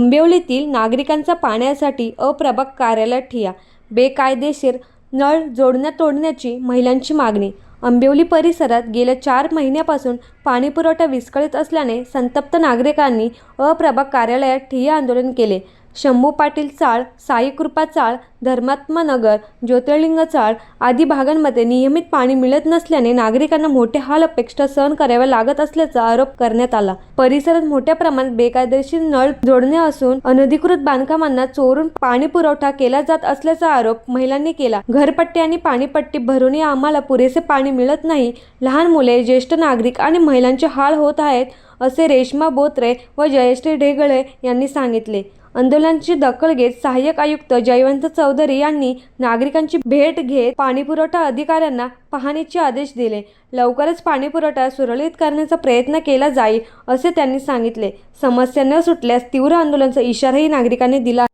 आंबिवलीतील नागरिकांचा पाण्यासाठी अप्रभाग कार्यालयात ठिय्या, बेकायदेशीर नळ जोडण्या तोडण्याची महिलांची मागणी. आंबिवली परिसरात गेल्या 4 महिन्यांपासून पाणीपुरवठा विस्कळीत असल्याने संतप्त नागरिकांनी अप्रभाग कार्यालयात ठिय्या आंदोलन केले. शंभू पाटील चाळ, साई कृपा चाळ, धर्मात्मा नगर, ज्योतिर्लिंग चाळ आदी भागांमध्ये नियमित पाणी मिळत नसल्याने नागरिकांना मोठे हाल अपेष्टा सहन कराव्या लागत असल्याचा आरोप करण्यात आला. परिसरात मोठ्या प्रमाणात बेकायदेशीर नळ जोडण्या असून अनधिकृत बांधकामांना चोरून पाणीपुरवठा केला जात असल्याचा आरोप महिलांनी केला. घरपट्टी आणि पाणीपट्टी भरूनही आम्हाला पुरेसे पाणी मिळत नाही. लहान मुले, ज्येष्ठ नागरिक आणि महिलांचे हाल होत आहेत, असे रेश्मा बोत्रे व जयश्री ढेगळे यांनी सांगितले. आंदोलनाची दखल घेत सहाय्यक आयुक्त जयवंत चौधरी यांनी नागरिकांची भेट घेत पाणीपुरवठा अधिकाऱ्यांना पाहणीचे आदेश दिले. लवकरच पाणीपुरवठा सुरळीत करण्याचा प्रयत्न केला जाईल, असे त्यांनी सांगितले. समस्या न सुटल्यास तीव्र आंदोलनाचा इशाराही नागरिकांनी दिला.